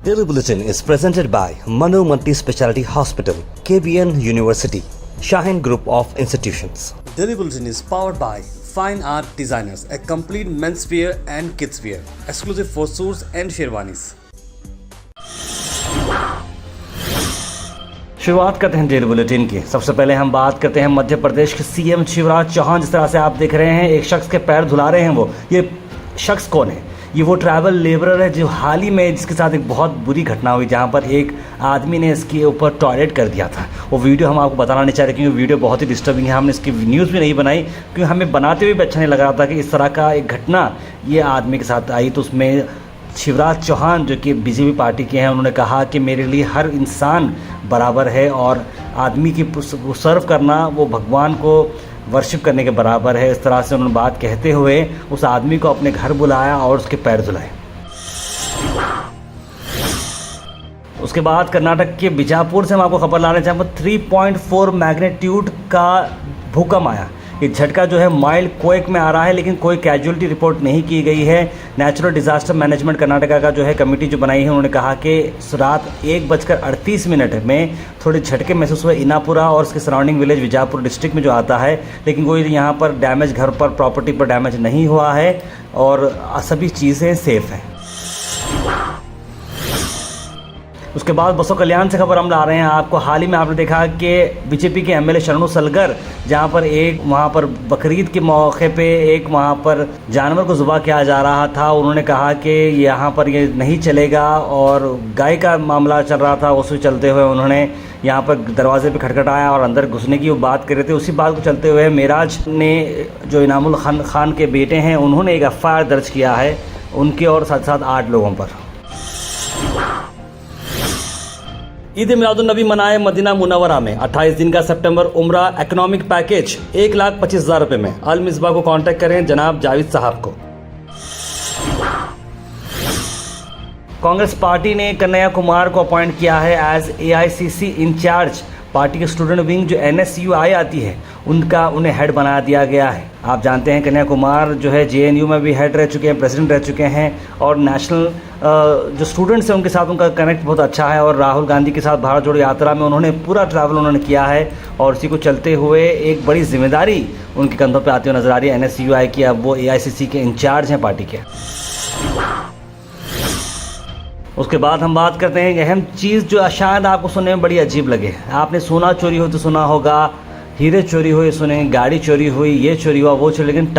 Daily Bulletin is presented by Manu Multi Speciality Hospital, KBN University, Shaheen Group of Institutions. Daily Bulletin is powered by Fine Art Designers, a complete menswear and kidswear, exclusive for suits and sherwanis. शुरुआत करते हैं daily bulletin की। सबसे पहले हम बात करते हैं मध्य प्रदेश के सीएम शिवराज चौहान। जिस तरह से आप देख रहे हैं, एक शख्स के पैर धुला रहे हैं। ये शख्स कौन है? ये वो ट्रैवल लेबरर है जो हाल ही में जिसके साथ एक बहुत बुरी घटना हुई, जहाँ पर एक आदमी ने इसके ऊपर टॉयलेट कर दिया था। वो वीडियो हम आपको बताना नहीं चाह रहे क्योंकि वीडियो बहुत ही डिस्टर्बिंग है। हमने इसकी न्यूज़ भी नहीं बनाई क्योंकि हमें बनाते हुए भी अच्छा नहीं लग रहा था कि इस तरह का एक घटना ये आदमी के साथ आई। तो उसमें शिवराज चौहान जो कि बीजेपी पार्टी के हैं, उन्होंने कहा कि मेरे लिए हर इंसान बराबर है और आदमी की सर्व करना वो भगवान को वर्शिप करने के बराबर है। इस तरह से उन्होंने बात कहते हुए उस आदमी को अपने घर बुलाया और उसके पैर धुलाए। उसके बाद कर्नाटक के बीजापुर से हम आपको खबर लाने चाहेंगे। 3.4 मैग्नीट्यूड का भूकंप आया। ये झटका जो है माइल्ड क्वेक में आ रहा है, लेकिन कोई कैजुअलिटी रिपोर्ट नहीं की गई है। नेचुरल डिजास्टर मैनेजमेंट कर्नाटका का जो है कमेटी जो बनाई है, उन्होंने कहा कि रात 1:38 में थोड़े झटके महसूस हुए इनापुरा और उसके सराउंडिंग विलेज विजापुर डिस्ट्रिक्ट में जो आता है, लेकिन कोई यहाँ पर डैमेज, घर पर प्रॉपर्टी पर डैमेज नहीं हुआ है और सभी चीज़ें सेफ हैं। उसके बाद बसों कल्याण से खबर हम ला रहे हैं आपको। हाल ही में आपने देखा कि बीजेपी के एमएलए शरणु सलगर, जहां पर एक वहां पर बकरीद के मौके पे एक वहां पर जानवर को ज़ुबा किया जा रहा था। उन्होंने कहा कि यहां पर ये नहीं चलेगा और गाय का मामला चल रहा था। उससे चलते हुए उन्होंने यहाँ पर दरवाजे पे खटखटाया और अंदर घुसने की वो बात कर रहे थे। उसी बात को चलते हुए मेराज ने, जो इनामुल खान के बेटे हैं, उन्होंने एक एफआईआर दर्ज किया है उनके और साथ साथ 8 लोगों पर। ईद मिलादुन्नबी मनाए मदीना मुनव्वरा में। 28 दिन का सितंबर उम्रा इकोनॉमिक पैकेज 1,25,000 रुपए में। अल मिसबा को कांटेक्ट करें जनाब जावेद साहब को। कांग्रेस पार्टी ने कन्हैया कुमार को अपॉइंट किया है एज एआईसीसी इंचार्ज। पार्टी के स्टूडेंट विंग जो NSUI आती है उन्हें हेड बना दिया गया है। आप जानते हैं कन्हैया कुमार जो है JNU में भी हेड रह चुके हैं, प्रेसिडेंट रह चुके हैं और नेशनल जो स्टूडेंट्स हैं उनके साथ उनका कनेक्ट बहुत अच्छा है। और राहुल गांधी के साथ भारत जोड़ो यात्रा में उन्होंने पूरा ट्रैवल उन्होंने किया है और इसी को चलते हुए एक बड़ी जिम्मेदारी उनके कंधों पर आती हुई नजर आ रही है NSUI की। अब वो AICC के इंचार्ज हैं पार्टी के। उसके बाद हम बात करते हैं एक अहम चीज़ जो शायद आपको सुनने में बड़ी अजीब लगे। आपने सोना चोरी हो तो सुना होगा, हीरे चोरी हुए सुने, गाड़ी चोरी हुई, ये चोरी हुआ, वो चोरी, लेकिन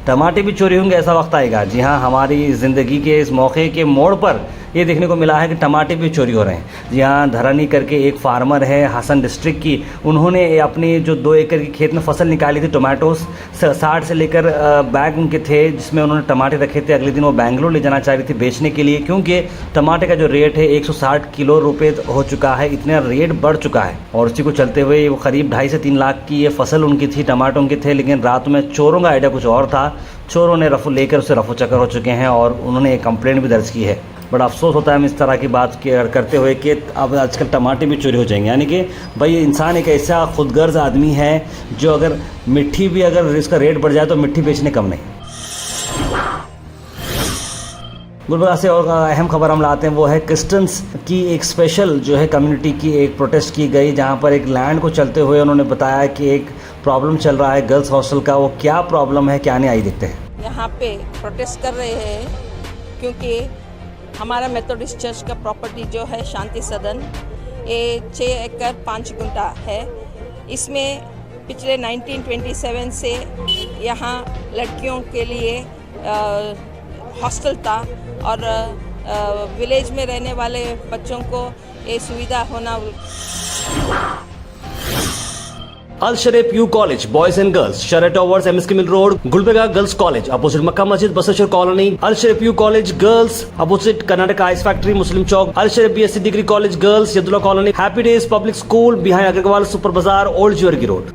टमाटे भी चोरी होंगे ऐसा वक्त आएगा। जी हाँ, हमारी ज़िंदगी के इस मौके के मोड़ पर ये देखने को मिला है कि टमाटे भी चोरी हो रहे हैं। जी हाँ, धरानी करके एक फार्मर है हसन डिस्ट्रिक्ट की, उन्होंने अपनी जो 2 एकड़ की खेत में फसल निकाली थी टोमेटोस, 60 से लेकर बैग उनके थे जिसमें उन्होंने टमाटे रखे थे। अगले दिन वो बेंगलोर ले जाना चाह रही थी बेचने के लिए, क्योंकि टमाटे का जो रेट है 160 किलो रुपये हो चुका है, इतना रेट बढ़ चुका है। और उसी को चलते हुए वो करीब 2.5 से 3 लाख की ये फसल उनकी थी, टमाटो उनके थे। लेकिन रात में चोरों का आइडिया कुछ और था, चोरों ने लेकर उसे रफू चक्कर हो चुके हैं और उन्होंने एक कंप्लेंट भी दर्ज की है। बड़ा अफसोस होता है हम इस तरह की बात करते हुए कि अब आजकल टमाटे भी चोरी हो जाएंगे। यानी कि भाई इंसान एक ऐसा खुदगर्ज आदमी है जो अगर मिट्टी भी अगर इसका रेट बढ़ जाए तो मिट्टी बेचने कम नहीं। गुलबर्गा से और अहम खबर हम लाते हैं, वो है क्रिश्चियंस की एक स्पेशल जो है कम्युनिटी की एक प्रोटेस्ट की गई, जहां पर एक लैंड को चलते हुए उन्होंने बताया कि एक प्रॉब्लम चल रहा है गर्ल्स हॉस्टल का। वो क्या प्रॉब्लम है, क्या नहीं, आई देखते हैं। यहाँ पे प्रोटेस्ट कर रहे हैं क्योंकि हमारा मेथोडिस्ट चर्च का प्रॉपर्टी जो है शांति सदन, ये 6 एकड़ 5 गुंठा है। इसमें पिछले 1927 से यहाँ लड़कियों के लिए हॉस्टल था और विलेज में रहने वाले बच्चों को ये सुविधा होना। Al Sharif U college boys and girls, Sharat towers, MSK mill road, Gulbarga girls college opposite Makka Masjid, Basaveshwar colony. Al Sharif U college girls opposite Karnataka ice factory, Muslim Chowk. Al Sharif BSc degree college girls, Yadulla colony, happy days public school behind Agarwal super bazaar, old jewellery road.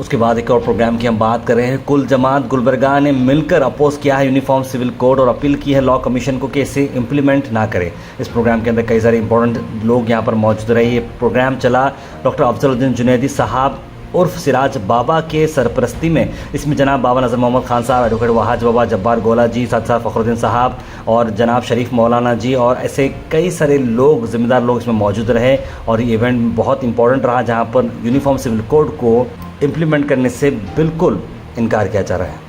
उसके बाद एक और programme की हम बात कर रहे हैं। कुल जमात गुलबर्गा ने मिलकर अपोज किया है यूनिफॉर्म सिविल कोड और अपील की है लॉ कमीशन को कि इसे इम्प्लीमेंट ना करे। इस प्रोग्राम के अंदर कई सारे इंपॉर्टेंट लोग यहाँ पर मौजूद रहे। ये प्रोग्राम चला, डॉक्टर अफजलुद्दीन जुनैदी साहब उर्फ सिराज बाबा के सरपरस्ती में इसमें जनाब बाबा नज़र मोहम्मद खान साहब, एडवोकेट वहाज बाबा, जब्बार गोला जी, साथ साथ फ़खरुद्दीन साहब और जनाब शरीफ मौलाना जी और ऐसे कई सारे लोग, ज़िम्मेदार लोग इसमें मौजूद रहे। और ये इवेंट बहुत इंपॉर्टेंट रहा जहाँ पर यूनिफॉर्म सिविल कोड को इम्प्लीमेंट करने से बिल्कुल इनकार किया जा रहा है।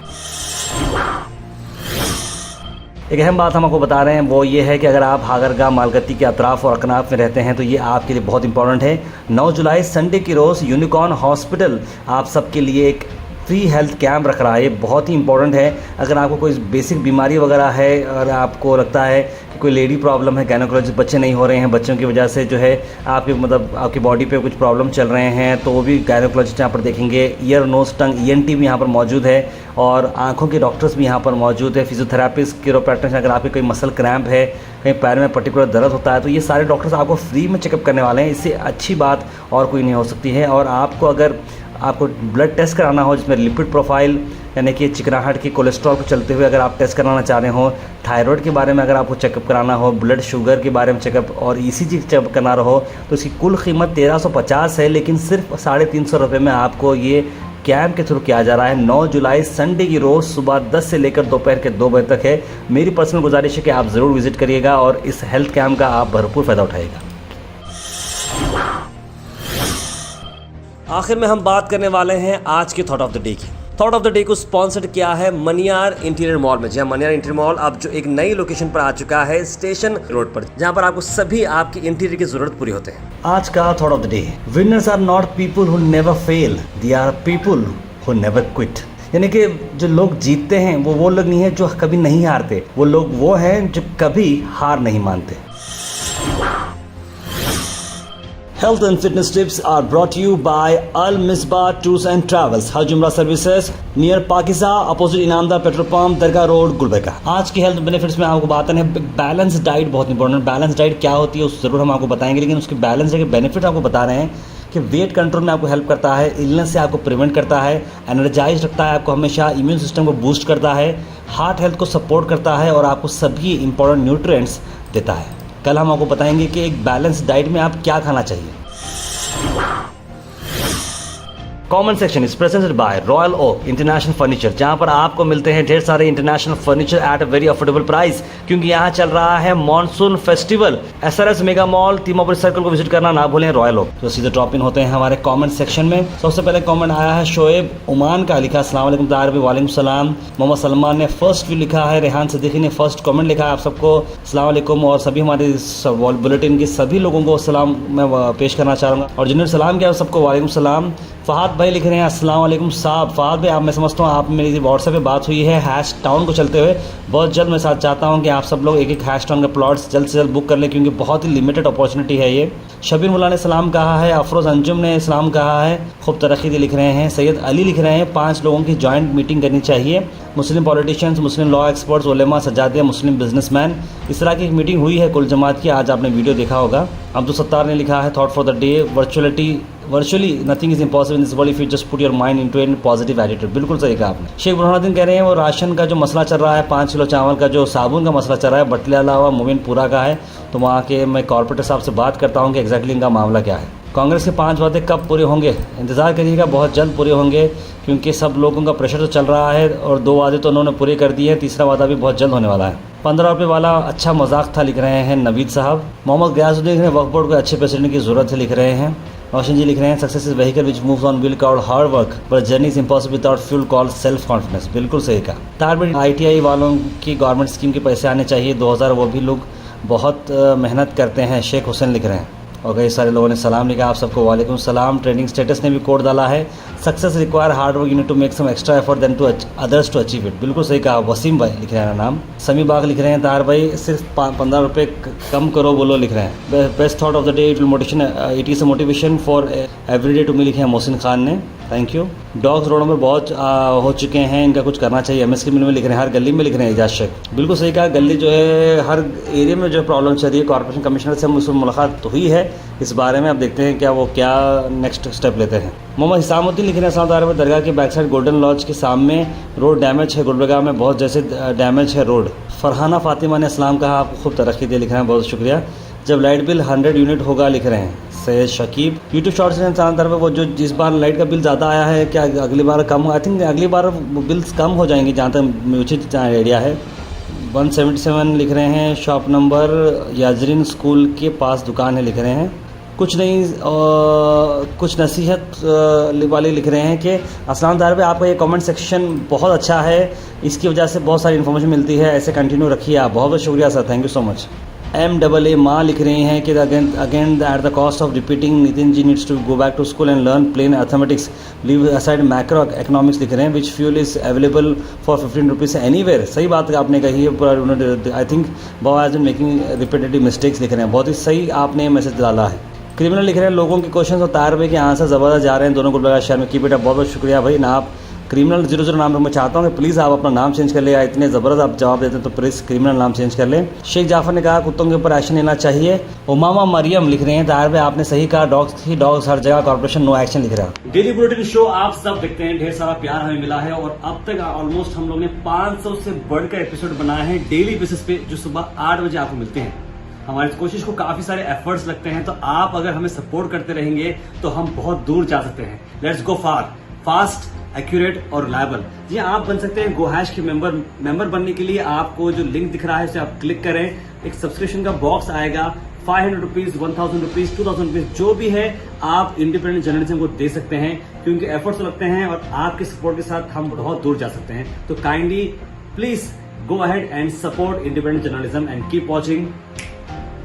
एक अहम बात हम आपको बता रहे हैं वो ये है कि अगर आप हागरगाह, मालगत्ती के अतराफ़ और अकनाफ में रहते हैं तो ये आपके लिए बहुत इंपॉर्टेंट है। 9 जुलाई संडे की रोज़ यूनिकॉर्न हॉस्पिटल आप सबके लिए एक फ्री हेल्थ कैंप रख रहा है। ये बहुत ही इंपॉर्टेंट है। अगर आपको कोई बेसिक बीमारी वगैरह है और आपको लगता है कि कोई लेडी प्रॉब्लम है, गायनोकोलॉजिस्ट बच्चे नहीं हो रहे हैं, बच्चों की वजह से जो है आपकी बॉडी पे कुछ प्रॉब्लम चल रहे हैं, तो वो भी गायनोकोलॉजिस्ट यहाँ पर देखेंगे। ईयर, नोज, टंग, ENT भी यहाँ पर मौजूद है और आँखों के डॉक्टर्स भी यहाँ पर मौजूद है। फिजियोथेरापिस्ट, किरोप्रैक्टिस, अगर आपके कोई मसल क्रैम्प है, कहीं पैर में पर्टिकुलर दर्द होता है, तो ये सारे डॉक्टर्स आपको फ्री में चेकअप करने वाले हैं। इससे अच्छी बात और कोई नहीं हो सकती है। और आपको ब्लड टेस्ट कराना हो जिसमें लिपिड प्रोफाइल यानी कि चिकनाहट की, कोलेस्ट्रॉल को चलते हुए अगर आप टेस्ट कराना चाह रहे हो, थायराइड के बारे में अगर आपको चेकअप कराना हो, ब्लड शुगर के बारे में चेकअप और ECG चेकअप कराना हो, तो इसकी कुल कीमत 1350 है। लेकिन सिर्फ 350 रुपये में आपको ये कैंप के थ्रू किया जा रहा है। 9 जुलाई संडे की रोज़ सुबह 10 से लेकर दोपहर के 2 बजे तक है। मेरी पर्सनल गुजारिश है कि आप ज़रूर विजिट करिएगा और इस हेल्थ कैंप का आप भरपूर फ़ायदा उठाइएगा। आखिर में हम बात करने वाले हैं आज के थॉट ऑफ द डे की। थॉट ऑफ द डे को स्पॉन्सर्ड किया है मनियार इंटीरियर मॉल में। जी हाँ, मनियार इंटीरियर मॉल अब जो एक नई लोकेशन पर आ चुका है स्टेशन रोड पर, जहाँ पर आपको सभी आपकी इंटीरियर की जरूरत पूरी होते हैं। आज का thought of the day, winners are not people who never fail, they are people who never quit. यानी कि जो लोग जीतते हैं वो लोग नहीं है जो कभी नहीं हारते, वो लोग वो हैं जो कभी हार नहीं मानते। Health and fitness tips are brought to you by Al Misbah Tours and Travels, Hajj Umrah Services, near Pakiza, opposite Inamdar petrol pump, Dargah road, Gulbarga. आज की हेल्थ बेनिफिट्स में आपको बताते हैं बैलेंस डाइट बहुत इंपॉर्टेंट। बैलेंस डाइट क्या होती है उस ज़रूर हम आपको बताएंगे, लेकिन उसके बैलेंस के बेनिफिट आपको बता रहे हैं कि वेट कंट्रोल में आपको हेल्प करता है, इलनेस से आपको प्रिवेंट करता है, एनर्जाइज रखता है आपको हमेशा, इम्यून सिस्टम को बूस्ट करता है, हार्ट हेल्थ को सपोर्ट करता है और आपको सभी इंपॉर्टेंट न्यूट्रिएंट्स देता है। कल हम आपको बताएंगे कि एक बैलेंस डाइट में आप क्या खाना चाहिए। Comment section is presented by royal oak international furniture, जहां पर आपको मिलते हैं ढेर सारे international furniture at a very affordable price, क्योंकि यहां चल रहा है monsoon festival. SRS mega mall, Timmapur circle को विजिट करना ना भूलें, रॉयल ओक। तो सीधे ड्रॉप इन होते हैं हमारे कमेंट सेक्शन में। सबसे पहले कमेंट आया है शोएब उमान का, लिखा अस्सलाम वालेकुम ताहिर भाई, वालेकुम सलाम। मोहम्मद सलमान ने फर्स्ट व्यू लिखा है, रेहान सिद्दीकी ने फर्स्ट कमेंट लिखा है। आप सबको अस्सलाम वालेकुम और सभी हमारे बुलेटिन के सभी लोगों को सलाम मैं पेश करना चाहूँगा और जिन्होंने सलाम किया सबको वालेकुम सलाम। फ़हाद भाई लिख रहे हैं अस्सलाम वालेकुम साहब। फ़हाद भाई, आप मैं समझता हूँ आप मेरी व्हाट्सएप पे बात हुई है हैश टाउन को चलते हुए। बहुत जल्द मैं साथ चाहता हूँ कि आप सब लोग एक एक हैश टाउन के प्लॉट्स जल्द से जल्द बुक कर लें, क्योंकि बहुत ही लिमिटेड अपॉर्चुनिटी है ये। शबीर मुल्ला ने सलाम कहा है, अफरोज़ अंजुम ने सलाम कहा है, खूब तरक्की दी लिख रहे हैं। सैयद अली लिख रहे हैं 5 लोगों की जॉइंट मीटिंग करनी चाहिए, मुस्लिम पॉलिटिशियंस, मुस्लिम लॉ एक्सपर्ट्स, उलेमा, सजादिया, मुस्लिम बिजनेसमैन। इस तरह की एक मीटिंग हुई है कुल जमात की, आज आपने वीडियो देखा होगा। अब्दुल सत्तार ने लिखा है thought for the day, virtually nothing is impossible in this world if you just put your mind into an positive attitude. बिल्कुल सही कहा आपने। शेख बुरहानुद्दीन कह रहे हैं वो राशन का जो मसला चल रहा है, 5 किलो चावल का जो साबुन का मसला चल रहा है, बटले अलावा मोमिनपुरा का है, तो वहाँ के मैं कॉर्पोरेटर साहब से बात करता हूँ कि एग्जैक्टली इनका मामला क्या है। कांग्रेस के 5 वादे कब पूरे होंगे, इंतज़ार करिएगा, बहुत जल्द पूरे होंगे, क्योंकि सब लोगों का प्रेशर तो चल रहा है और 2 वादे तो उन्होंने पूरे कर दिए हैं, तीसरा वादा भी बहुत जल्द होने वाला है। 15 रुपये वाला अच्छा मजाक था लिख रहे हैं नवीद साहब। मोहम्मद गयासुद्दीन लिख रहे हैं वक्फ बोर्ड को अच्छे प्रेसिडेंट की जरूरत है लिख रहे हैं। रोशन जी लिख रहे हैं success is vehicle which moves on will called hard work but journey is impossible without fuel called self confidence. बिल्कुल सही कहा। तारबेट ITI वालों की गवर्नमेंट स्कीम के पैसे आने चाहिए 2000, वो भी लोग बहुत मेहनत करते हैं। शेख हुसैन लिख रहे हैं और कई सारे लोगों ने सलाम लिखा, आप सबको वालेकुम सलाम। ट्रेनिंग स्टेटस ने भी कोड डाला है, success require hard work, you need to make some extra effort then to others to achieve it. बिल्कुल सही कहा। वसीम भाई लिख रहे हैं नाम। समी बाग लिख रहे हैं तार भाई सिर्फ 15 रुपये कम करो बोलो लिख रहे हैं। Best thought of the day, it is a motivation for every day to me लिखे हैं मोहसिन खान ने, थैंक यू। डॉग्स रोडों में बहुत हो चुके हैं, इनका कुछ करना चाहिए। MSK मिल में लिख रहे हैं, हर गली में लिख रहे हैं एजाज शेख। बिल्कुल सही कहा। गली जो है हर एरिया में जो प्रॉब्लम चल रही है, कॉर्पोरेशन कमिश्नर से मुझसे मुलाकात तो हुई है इस बारे में, अब देखते हैं क्या नेक्स्ट स्टेप लेते हैं। मोहम्मद हिसामुद्दीन लिख रहे हैं साउदार में दरगाह के बैक साइड गोल्डन लॉज के सामने रोड डैमेज है, गुलबर्गा में बहुत जैसे डैमेज है रोड। फरहाना फातिमा ने सलाम कहा, आपको खूब तरक्की दे लिख रहे हैं, बहुत शुक्रिया। जब लाइट बिल 100 यूनिट होगा लिख रहे हैं सैयद शकीब। यूट्यूब शॉर्ट्स में तरफ वो जो जिस बार लाइट का बिल ज़्यादा आया है क्या अगली बार कम हो, आई थिंक अगली बार बिल्स कम हो जाएंगे जहाँ तक उचित आइडिया है। 177 लिख रहे हैं, शॉप नंबर याजरीन स्कूल के पास दुकान है लिख रहे हैं। कुछ नहीं कुछ नसीहत वाले लिख रहे हैं कि अस्सलाम तार पे आपका ये कमेंट सेक्शन बहुत अच्छा है, इसकी वजह से बहुत सारी इन्फॉर्मेशन मिलती है, ऐसे कंटिन्यू रखिए आप। बहुत बहुत शुक्रिया sir, thank you so much. MAA माँ लिख रही हैं कि again at the cost of repeating Nitin ji needs to go back to school and learn plain arithmetics, leave aside macro economics लिख रहे हैं, which fuel is available for 15 rupees anywhere. सही बात आपने कही है, पर I think Baba has been making repetitive mistakes लिख रहे हैं। बहुत ही सही आपने मैसेज डाला है। क्रिमिनल लिख रहे हैं, लोगों के क्वेश्चन और तार पे के आंसर ज़बरदस्त जा रहे हैं दोनों ग्रुप लगा शेयर में। की बेटा बहुत बहुत शुक्रिया भाई ना। आप क्रिमिनल 00 नाम मैं चाहता हूँ कि प्लीज़ आप अपना नाम चेंज कर ले, इतने ज़बरदस्त आप जवाब देते हैं तो प्लीज़ क्रिमिनल नाम चेंज कर लें। शेख जाफर ने कहा कुत्तों के ऊपर एक्शन लेना चाहिए। उमामा मरियम लिख रहे हैं, तार पे आपने सही कहा, डॉग्स हर जगह, कॉर्पोरेशन नो एक्शन लिख रहा है। डेली बुलेटिन शो आप सब देखते हैं, ढेर सारा प्यार हमें मिला है और अब तक ऑलमोस्ट हम लोग ने 500 से बढ़कर एपिसोड बनाए हैं डेली बेसिस पे, जो सुबह 8 बजे आपको मिलते हैं। हमारी कोशिश को काफी सारे एफर्ट्स लगते हैं, तो आप अगर हमें सपोर्ट करते रहेंगे तो हम बहुत दूर जा सकते हैं। Let's go far, fast, accurate और रिलायबल। जी आप बन सकते हैं गोहैश के मेंबर बनने के लिए आपको जो लिंक दिख रहा है उसे आप क्लिक करें, एक सब्सक्रिप्शन का बॉक्स आएगा, 500 रुपीज, 1000 रुपीज, 2000 रुपीज जो भी है आप इंडिपेंडेंट जर्नलिज्म को दे सकते हैं, क्योंकि एफर्ट्स लगते हैं और आपके सपोर्ट के साथ हम बहुत दूर जा सकते हैं। तो kindly please go ahead and support independent journalism and keep watching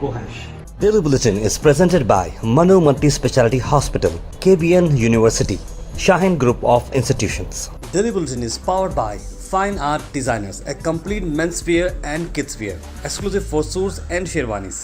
Gohash. Daily Bulletin is presented by Manu Multi Speciality Hospital, KBN University, Shaheen Group of Institutions. Daily Bulletin is powered by Fine Art Designers, a complete men's wear and kids wear, exclusive for suits and sherwanis.